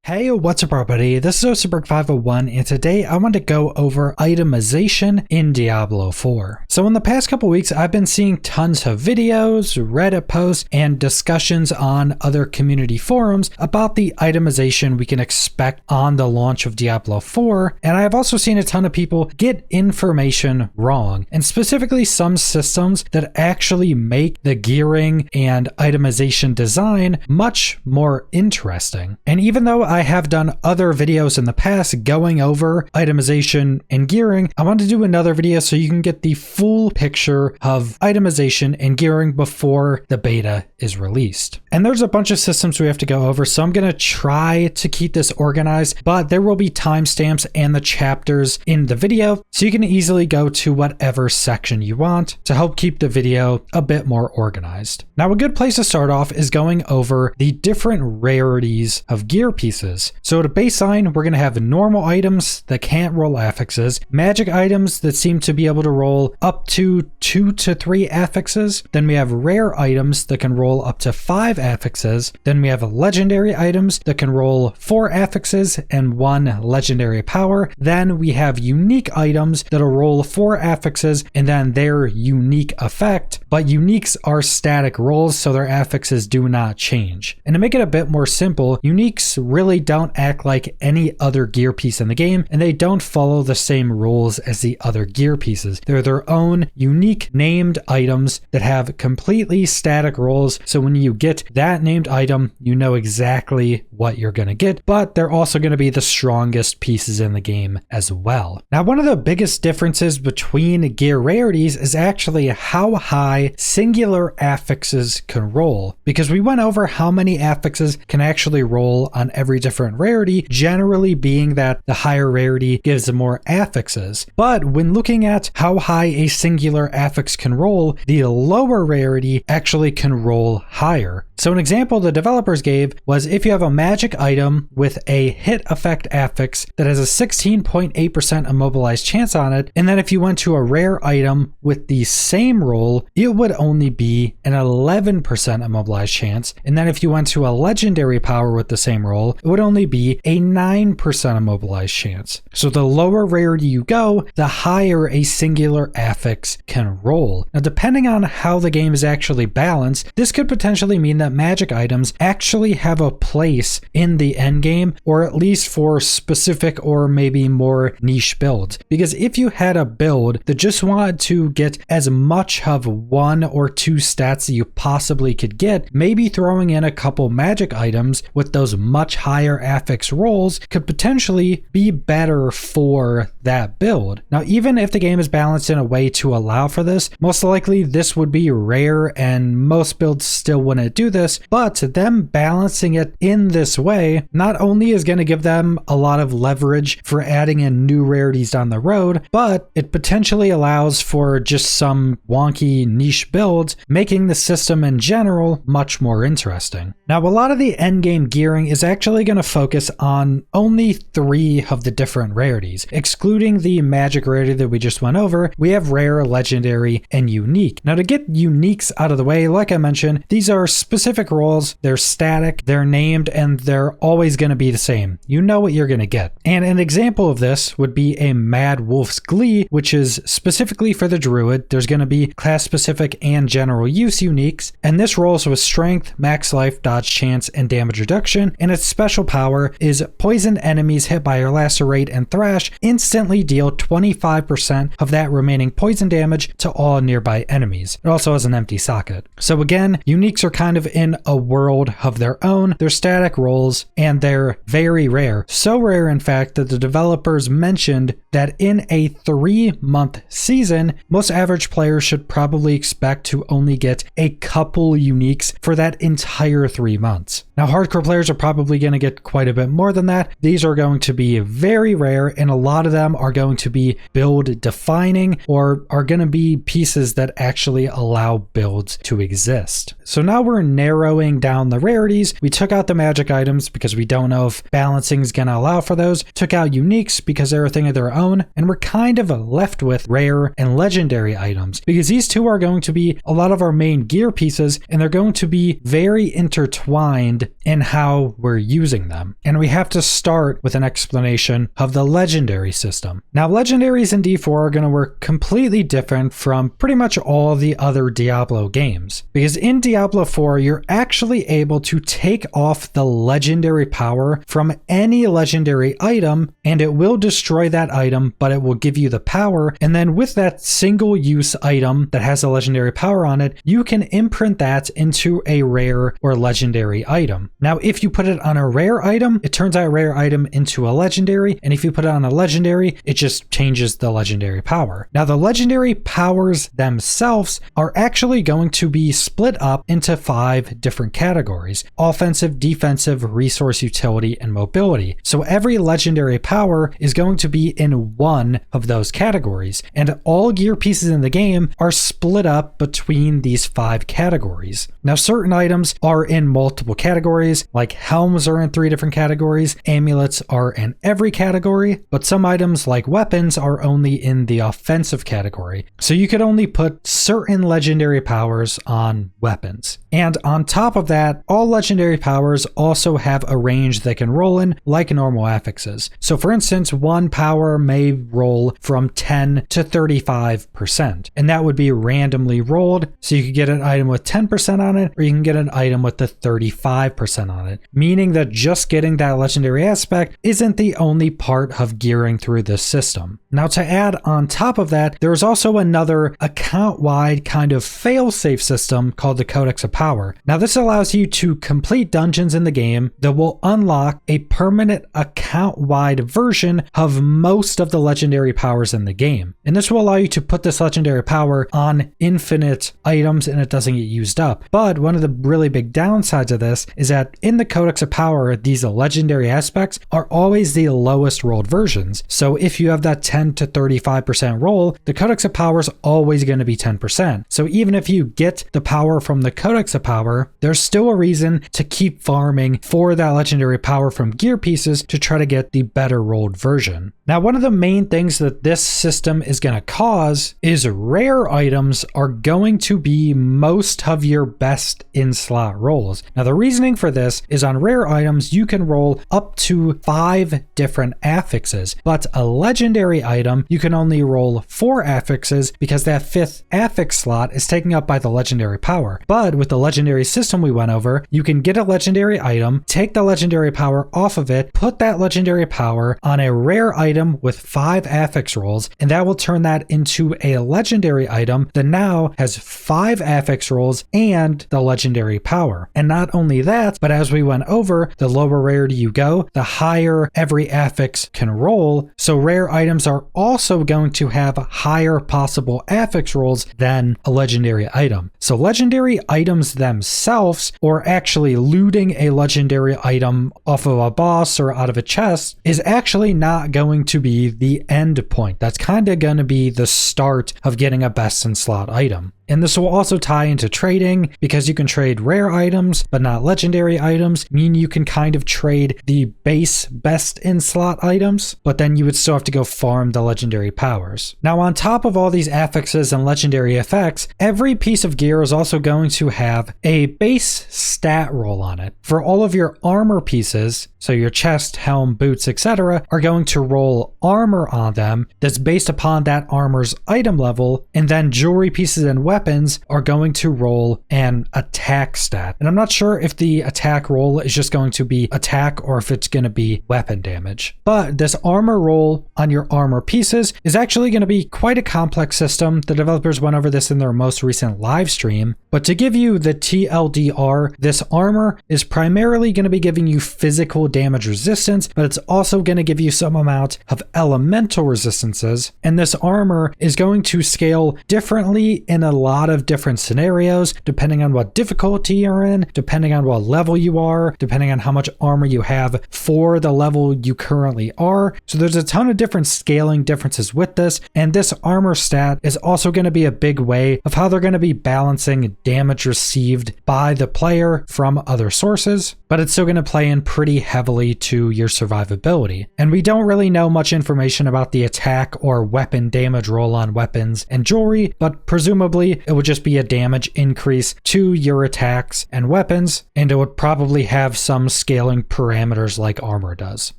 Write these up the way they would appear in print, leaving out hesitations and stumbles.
Hey, what's up everybody? This is Superg501 and today I want to go over itemization in Diablo 4. So in the past couple weeks I've been seeing tons of videos, Reddit posts, and discussions on other community forums about the itemization we can expect on the launch of Diablo 4, and I have also seen a ton of people get information wrong, and specifically some systems that actually make the gearing and itemization design much more interesting. And even though I have done other videos in the past going over itemization and gearing, I want to do another video so you can get the full picture of itemization and gearing before the beta is released. And there's a bunch of systems we have to go over, so I'm going to try to keep this organized, but there will be timestamps and the chapters in the video, so you can easily go to whatever section you want to help keep the video a bit more organized. Now, a good place to start off is going over the different rarities of gear pieces. So at a baseline, we're going to have normal items that can't roll affixes, magic items that seem to be able to roll up to 2 to 3 affixes, then we have rare items that can roll up to 5 affixes, then we have legendary items that can roll 4 affixes and 1 legendary power, then we have unique items that'll roll 4 affixes and then their unique effect, but uniques are static rolls so their affixes do not change. And to make it a bit more simple, uniques really don't act like any other gear piece in the game, and they don't follow the same rules as the other gear pieces. They're their own unique named items that have completely static rolls, so when you get that named item, you know exactly what you're going to get, but they're also going to be the strongest pieces in the game as well. Now, one of the biggest differences between gear rarities is actually how high singular affixes can roll, because we went over how many affixes can actually roll on every different rarity, generally being that the higher rarity gives more affixes. But when looking at how high a singular affix can roll, the lower rarity actually can roll higher. So an example the developers gave was if you have a magic item with a hit effect affix that has a 16.8% immobilized chance on it, and then if you went to a rare item with the same roll, it would only be an 11% immobilized chance, and then if you went to a legendary power with the same roll, it would only be a 9% immobilized chance. So the lower rarity you go, the higher a singular affix can roll. Now, depending on how the game is actually balanced, this could potentially mean that magic items actually have a place in the end game, or at least for specific or maybe more niche builds. Because if you had a build that just wanted to get as much of 1 or 2 stats that you possibly could get, maybe throwing in a couple magic items with those much higher affix rolls could potentially be better for that build. Now, even if the game is balanced in a way to allow for this, most likely this would be rare and most builds still wouldn't do this, but them balancing it in this way not only is going to give them a lot of leverage for adding in new rarities down the road, but it potentially allows for just some wonky niche builds, making the system in general much more interesting. Now, a lot of the endgame gearing is actually going to focus on only 3 of the different rarities. Excluding the magic rarity that we just went over, we have rare, legendary, and unique. Now, to get uniques out of the way, like I mentioned, these are specific rolls, they're static, they're named, and they're always going to be the same. You know what you're going to get. And an example of this would be a Mad Wolf's Glee, which is specifically for the druid. There's going to be class-specific and general use uniques, and this rolls with strength, max life, dodge chance, and damage reduction, and its special power is poison enemies hit by your lacerate and thrash instantly deal 25% of that remaining poison damage to all nearby enemies. It also has an empty socket. So again, uniques are kind of in a world of their own. They're static rolls and they're very rare. So rare, in fact, that the developers mentioned that in a 3-month season, most average players should probably expect to only get a couple uniques for that entire 3 months. Now, hardcore players are probably going to get quite a bit more than that. These are going to be very rare, and a lot of them are going to be build defining or are going to be pieces that actually allow builds to exist. So now we're narrowing down the rarities. We took out the magic items because we don't know if balancing is going to allow for those. Took out uniques because they're a thing of their own, and we're kind of left with rare and legendary items because these two are going to be a lot of our main gear pieces, and they're going to be very intertwined in how we're using using them. And we have to start with an explanation of the legendary system. Now, legendaries in D4 are going to work completely different from pretty much all the other Diablo games, because in Diablo 4, you're actually able to take off the legendary power from any legendary item, and it will destroy that item, but it will give you the power. And then with that single use item that has a legendary power on it, you can imprint that into a rare or legendary item. Now, if you put it on a rare item, it turns that rare item into a legendary, and if you put it on a legendary, it just changes the legendary power. Now, the legendary powers themselves are actually going to be split up into 5 different categories: offensive, defensive, resource utility, and mobility. So every legendary power is going to be in one of those categories, and all gear pieces in the game are split up between these 5 categories. Now, certain items are in multiple categories, like helms are in 3 different categories, amulets are in every category, but some items like weapons are only in the offensive category. So you could only put certain legendary powers on weapons. And on top of that, all legendary powers also have a range they can roll in, like normal affixes. So for instance, one power may roll from 10 to 35%, and that would be randomly rolled. So you could get an item with 10% on it, or you can get an item with the 35% on it, meaning that just getting that legendary aspect isn't the only part of gearing through this system. Now, to add on top of that, there's also another account-wide kind of fail-safe system called the Codex of Power. Now, this allows you to complete dungeons in the game that will unlock a permanent account-wide version of most of the legendary powers in the game. And this will allow you to put this legendary power on infinite items and it doesn't get used up. But one of the really big downsides of this is that in the Codex of Power, these legendary aspects are always the lowest rolled versions. So if you have that 10 to 35% roll, the Codex of Power is always going to be 10%. So even if you get the power from the Codex of Power, there's still a reason to keep farming for that legendary power from gear pieces to try to get the better rolled version. Now, one of the main things that this system is going to cause is rare items are going to be most of your best in-slot rolls. Now, the reasoning for this is on rare items, you can roll up to 5 different affixes, but a legendary item, you can only roll 4 affixes because that 5th affix slot is taken up by the legendary power. But with the legendary system we went over, you can get a legendary item, take the legendary power off of it, put that legendary power on a rare item with 5 affix rolls, and that will turn that into a legendary item that now has 5 affix rolls and the legendary power. And not only that, but as we went over, the lower rarity you go, the higher every affix can roll. So rare items are also going to have higher possible affix rolls than a legendary item. So legendary items themselves, or actually looting a legendary item off of a boss or out of a chest, is actually not going to be the end point. That's kind of going to be the start of getting a best in slot item. And this will also tie into trading, because you can trade rare items, but not legendary items, meaning you can kind of trade the base best in slot items, but then you would still have to go farm the legendary powers. Now, on top of all these affixes and legendary effects, every piece of gear is also going to have a base stat roll on it. For all of your armor pieces, so your chest, helm, boots, etc., are going to roll armor on them that's based upon that armor's item level, and then jewelry pieces and weapons are going to roll an attack stat. And I'm not sure if the attack roll is just going to be attack or if it's going to be weapon damage. But this armor roll on your armor pieces is actually going to be quite a complex system. The developers went over this in their most recent live stream. But to give you the TLDR, this armor is primarily going to be giving you physical damage resistance, but it's also going to give you some amount of elemental resistances. And this armor is going to scale differently in a lot of different scenarios, depending on what difficulty you're in, depending on what level you are, depending on how much armor you have for the level you currently are. So there's a ton of different scaling differences with this, and this armor stat is also going to be a big way of how they're going to be balancing damage received by the player from other sources, but it's still going to play in pretty heavily to your survivability. And we don't really know much information about the attack or weapon damage roll on weapons and jewelry, but presumably essentially it would just be a damage increase to your attacks and weapons, and it would probably have some scaling parameters like armor does.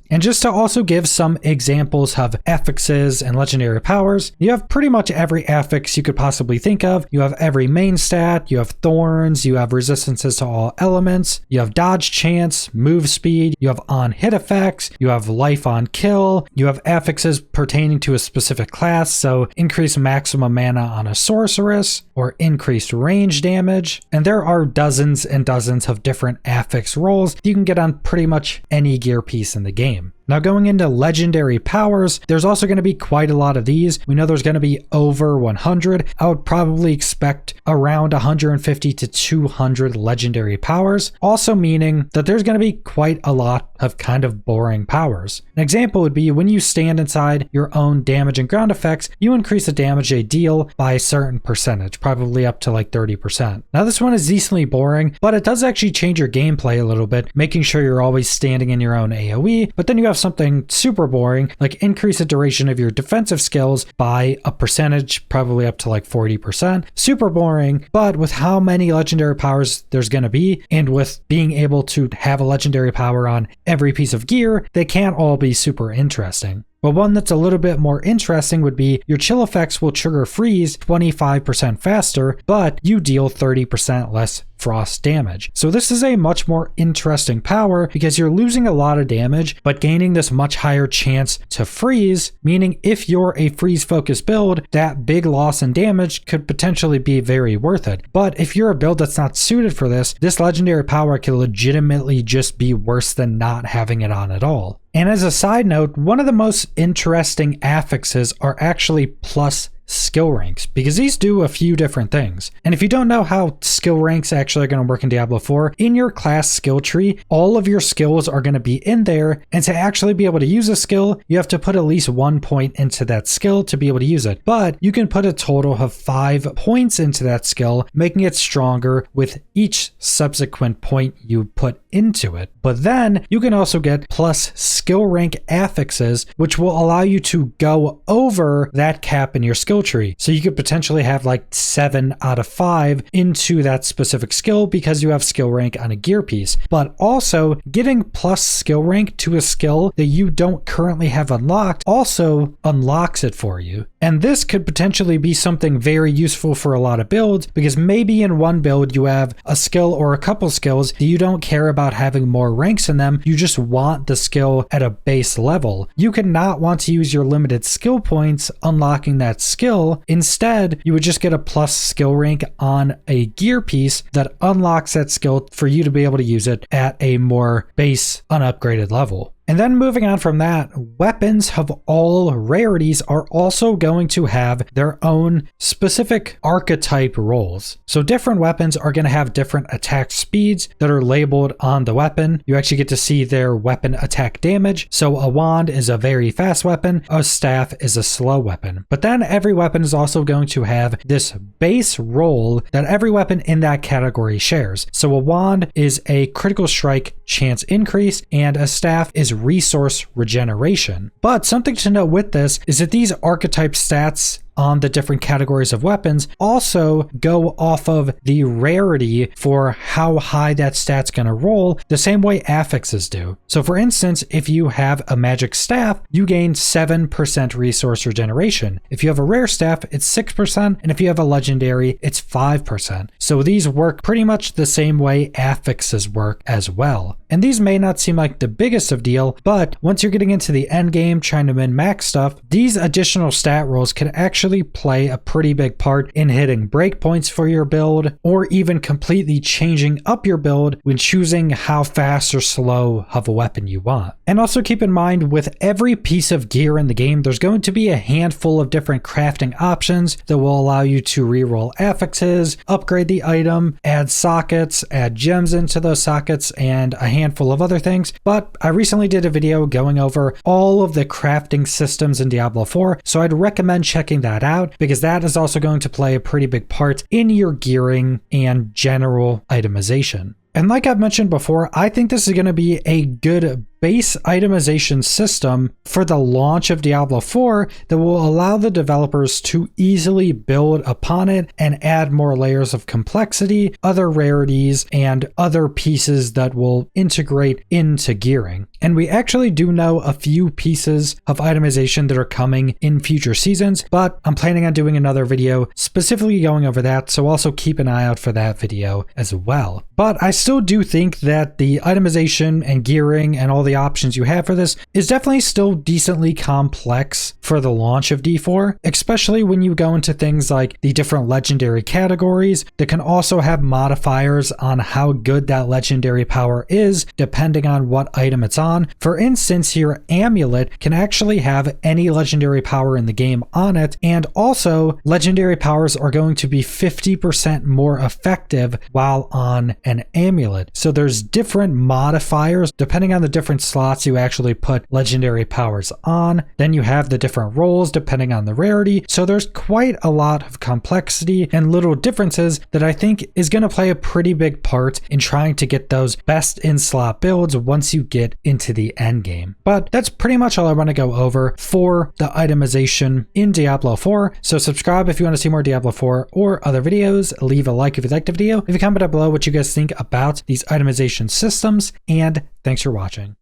And just to also give some examples of affixes and legendary powers, you have pretty much every affix you could possibly think of. You have every main stat, you have thorns, you have resistances to all elements, you have dodge chance, move speed, you have on hit effects, you have life on kill, you have affixes pertaining to a specific class, so increase maximum mana on a sorceress, or increased range damage, and there are dozens and dozens of different affix rolls you can get on pretty much any gear piece in the game. Now going into legendary powers, there's also going to be quite a lot of these. We know there's going to be over 100. I would probably expect around 150 to 200 legendary powers, also meaning that there's going to be quite a lot of kind of boring powers. An example would be when you stand inside your own damage and ground effects, you increase the damage they deal by a certain percentage, probably up to like 30%. Now this one is decently boring, but it does actually change your gameplay a little bit, making sure you're always standing in your own AoE, but then you have something super boring, like increase the duration of your defensive skills by a percentage, probably up to like 40%. Super boring, but with how many legendary powers there's going to be, and with being able to have a legendary power on every piece of gear, they can't all be super interesting. But one that's a little bit more interesting would be your chill effects will trigger freeze 25% faster, but you deal 30% less frost damage. So this is a much more interesting power because you're losing a lot of damage, but gaining this much higher chance to freeze, meaning if you're a freeze focused build, that big loss in damage could potentially be very worth it. But if you're a build that's not suited for this legendary power can legitimately just be worse than not having it on at all. And as a side note, one of the most interesting affixes are actually plus skill ranks, because these do a few different things. And if you don't know how skill ranks actually are going to work in Diablo 4, in your class skill tree, all of your skills are going to be in there, and to actually be able to use a skill, you have to put at least 1 point into that skill to be able to use it. But you can put a total of 5 points into that skill, making it stronger with each subsequent point you put into it. But then you can also get plus skill rank affixes, which will allow you to go over that cap in your skill tree. So you could potentially have like 7 out of 5 into that specific skill because you have skill rank on a gear piece. But also getting plus skill rank to a skill that you don't currently have unlocked also unlocks it for you. And this could potentially be something very useful for a lot of builds, because maybe in one build you have a skill or a couple skills that you don't care about having more ranks in them, you just want the skill at a base level. You could not want to use your limited skill points unlocking that skill. Instead, you would just get a plus skill rank on a gear piece that unlocks that skill for you to be able to use it at a more base unupgraded level. And then moving on from that, weapons of all rarities are also going to have their own specific archetype roles. So different weapons are going to have different attack speeds that are labeled on the weapon. You actually get to see their weapon attack damage. So a wand is a very fast weapon, a staff is a slow weapon. But then every weapon is also going to have this base role that every weapon in that category shares. So a wand is a critical strike chance increase, and a staff is resource regeneration. But something to note with this is that these archetype stats on the different categories of weapons also go off of the rarity for how high that stat's going to roll, the same way affixes do. So for instance, if you have a magic staff, you gain 7% resource regeneration. If you have a rare staff, it's 6%, and if you have a legendary, it's 5%. So these work pretty much the same way affixes work as well. And these may not seem like the biggest of deal, but once you're getting into the end game trying to min-max stuff, these additional stat rolls can actually play a pretty big part in hitting breakpoints for your build, or even completely changing up your build when choosing how fast or slow of a weapon you want. And also keep in mind, with every piece of gear in the game, there's going to be a handful of different crafting options that will allow you to reroll affixes, upgrade the item, add sockets, add gems into those sockets, and a handful of other things. But I recently did a video going over all of the crafting systems in Diablo 4, so I'd recommend checking that out, because that is also going to play a pretty big part in your gearing and general itemization. And like I've mentioned before, I think this is going to be a good base itemization system for the launch of Diablo 4 that will allow the developers to easily build upon it and add more layers of complexity, other rarities, and other pieces that will integrate into gearing. And we actually do know a few pieces of itemization that are coming in future seasons, but I'm planning on doing another video specifically going over that, so also keep an eye out for that video as well. But I still do think that the itemization and gearing and all the options you have for this is definitely still decently complex for the launch of D4, especially when you go into things like the different legendary categories that can also have modifiers on how good that legendary power is depending on what item it's on. For instance, your amulet can actually have any legendary power in the game on it, and also legendary powers are going to be 50% more effective while on an amulet. So there's different modifiers depending on the different slots you actually put legendary powers on. Then you have the different roles depending on the rarity. So there's quite a lot of complexity and little differences that I think is going to play a pretty big part in trying to get those best in slot builds once you get into the end game. But that's pretty much all I want to go over for the itemization in Diablo 4. So subscribe if you want to see more Diablo 4 or other videos. Leave a like if you liked the video. If you comment down below what you guys think about these itemization systems, and thanks for watching.